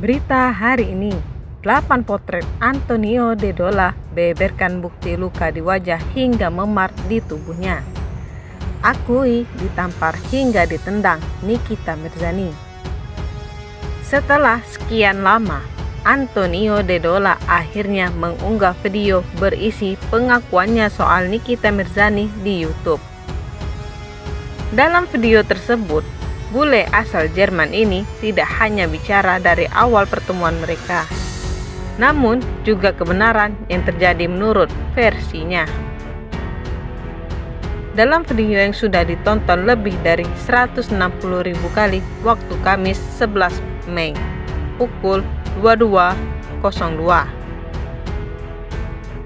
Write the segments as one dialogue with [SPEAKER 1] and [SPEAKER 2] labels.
[SPEAKER 1] Berita hari ini, 8 potret Antonio Dedola beberkan bukti luka di wajah hingga memar di tubuhnya. Akui ditampar hingga ditendang Nikita Mirzani. Setelah sekian lama, Antonio Dedola akhirnya mengunggah video berisi pengakuannya soal Nikita Mirzani di YouTube. Dalam video tersebut, bule asal Jerman ini tidak hanya bicara dari awal pertemuan mereka, namun juga kebenaran yang terjadi menurut versinya. Dalam video yang sudah ditonton lebih dari 160.000 kali waktu Kamis 11 Mei pukul 22.02,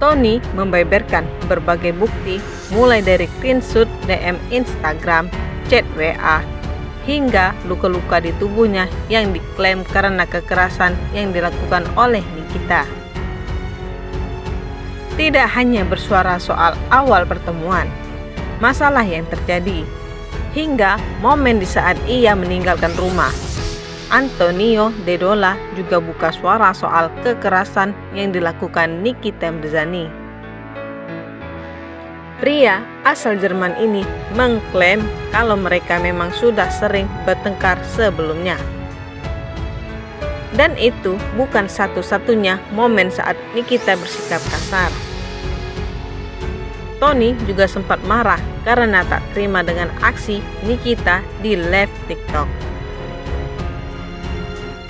[SPEAKER 1] Tony membeberkan berbagai bukti mulai dari screenshot DM Instagram, chat WA, hingga luka-luka di tubuhnya yang diklaim karena kekerasan yang dilakukan oleh Nikita. Tidak hanya bersuara soal awal pertemuan, masalah yang terjadi, hingga momen di saat ia meninggalkan rumah. Antonio Dedola juga buka suara soal kekerasan yang dilakukan Nikita Mirzani. Pria asal Jerman ini mengklaim kalau mereka memang sudah sering bertengkar sebelumnya. Dan itu bukan satu-satunya momen saat Nikita bersikap kasar. Tony juga sempat marah karena tak terima dengan aksi Nikita di live TikTok.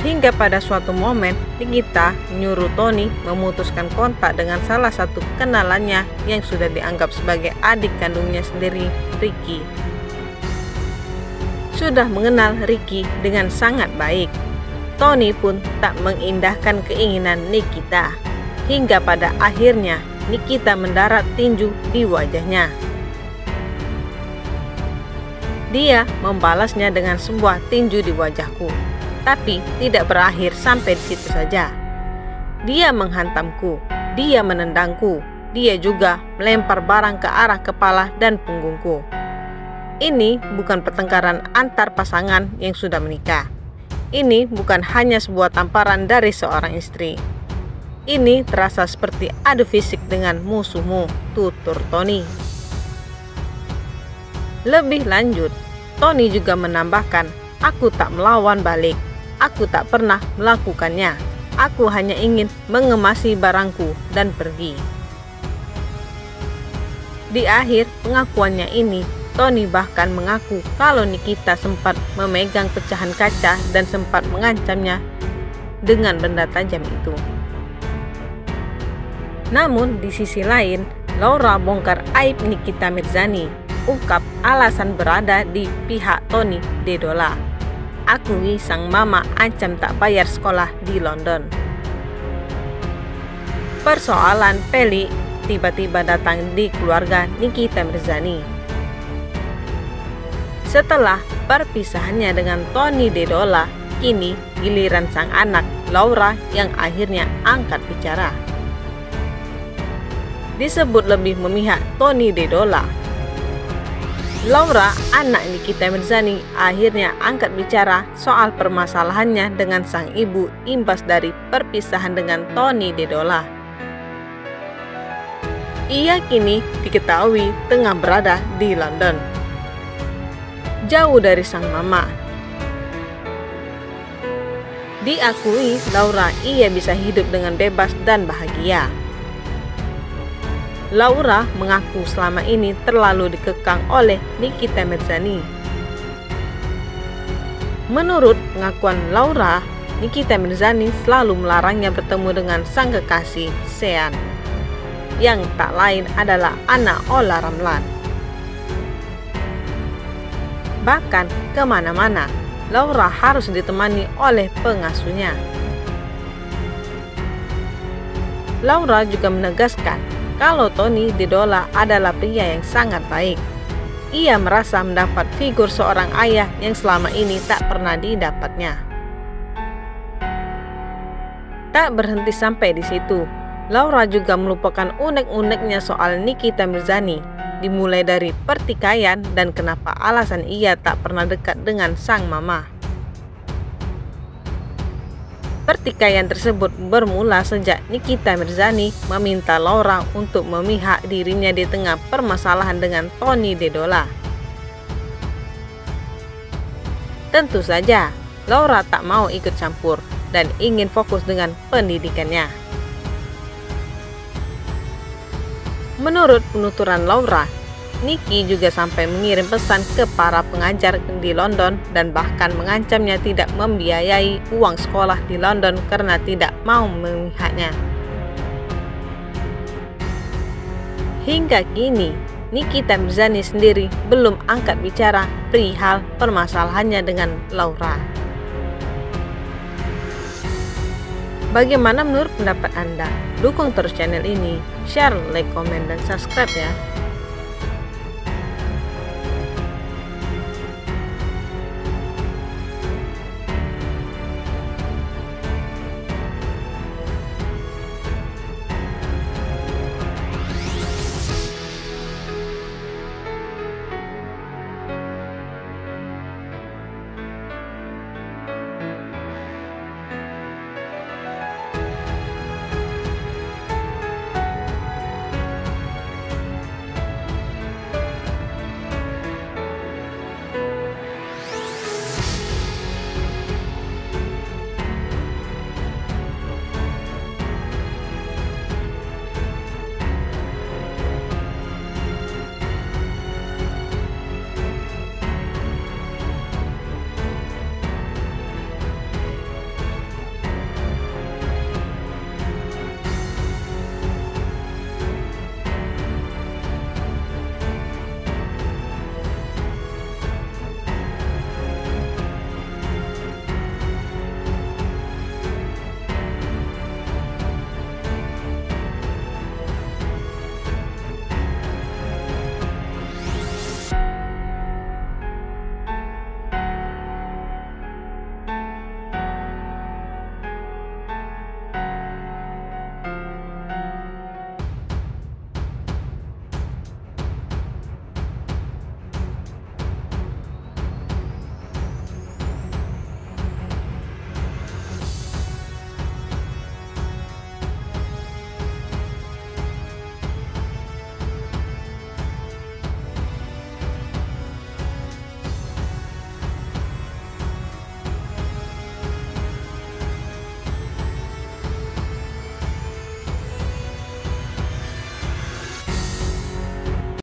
[SPEAKER 1] Hingga pada suatu momen, Nikita menyuruh Tony memutuskan kontak dengan salah satu kenalannya yang sudah dianggap sebagai adik kandungnya sendiri, Ricky. Sudah mengenal Ricky dengan sangat baik, Tony pun tak mengindahkan keinginan Nikita. Hingga pada akhirnya, Nikita mendarat tinju di wajahnya. Dia membalasnya dengan sebuah tinju di wajahku. Tapi tidak berakhir sampai di situ saja. Dia menghantamku, dia menendangku, dia juga melempar barang ke arah kepala dan punggungku. Ini bukan pertengkaran antar pasangan yang sudah menikah. Ini bukan hanya sebuah tamparan dari seorang istri. Ini terasa seperti adu fisik dengan musuhmu, tutur Tony. Lebih lanjut, Tony juga menambahkan, aku tak melawan balik. Aku tak pernah melakukannya. Aku hanya ingin mengemasi barangku dan pergi. Di akhir pengakuannya ini, Tony bahkan mengaku kalau Nikita sempat memegang pecahan kaca dan sempat mengancamnya dengan benda tajam itu. Namun di sisi lain, Laura bongkar aib Nikita Mirzani, ungkap alasan berada di pihak Tony Dedola. Akui sang mama ancam tak bayar sekolah di London. Persoalan pelik tiba-tiba datang di keluarga Nikita Mirzani. Setelah perpisahannya dengan Tony Dedola, kini giliran sang anak Laura yang akhirnya angkat bicara. Disebut lebih memihak Tony Dedola. Laura, anak Nikita Mirzani, akhirnya angkat bicara soal permasalahannya dengan sang ibu imbas dari perpisahan dengan Tony Dedola. Ia kini diketahui tengah berada di London, jauh dari sang mama. Diakui Laura, ia bisa hidup dengan bebas dan bahagia. Laura mengaku selama ini terlalu dikekang oleh Nikita Mirzani. Menurut pengakuan Laura, Nikita Mirzani selalu melarangnya bertemu dengan sang kekasih, Sean, yang tak lain adalah anak Ola Ramlan. Bahkan kemana-mana, Laura harus ditemani oleh pengasuhnya. Laura juga menegaskan kalau Tony Dedola adalah pria yang sangat baik. Ia merasa mendapat figur seorang ayah yang selama ini tak pernah didapatnya. Tak berhenti sampai di situ, Laura juga melupakan unek-uneknya soal Nikita Mirzani, dimulai dari pertikaian dan kenapa alasan ia tak pernah dekat dengan sang mama. Pertikaian tersebut bermula sejak Nikita Mirzani meminta Laura untuk memihak dirinya di tengah permasalahan dengan Tony Dedola. Tentu saja, Laura tak mau ikut campur dan ingin fokus dengan pendidikannya. Menurut penuturan Laura, Nikki juga sampai mengirim pesan ke para pengajar di London dan bahkan mengancamnya tidak membiayai uang sekolah di London karena tidak mau memihaknya. Hingga kini, Nikita Mirzani sendiri belum angkat bicara perihal permasalahannya dengan Laura. Bagaimana menurut pendapat Anda? Dukung terus channel ini, share, like, komen, dan subscribe ya.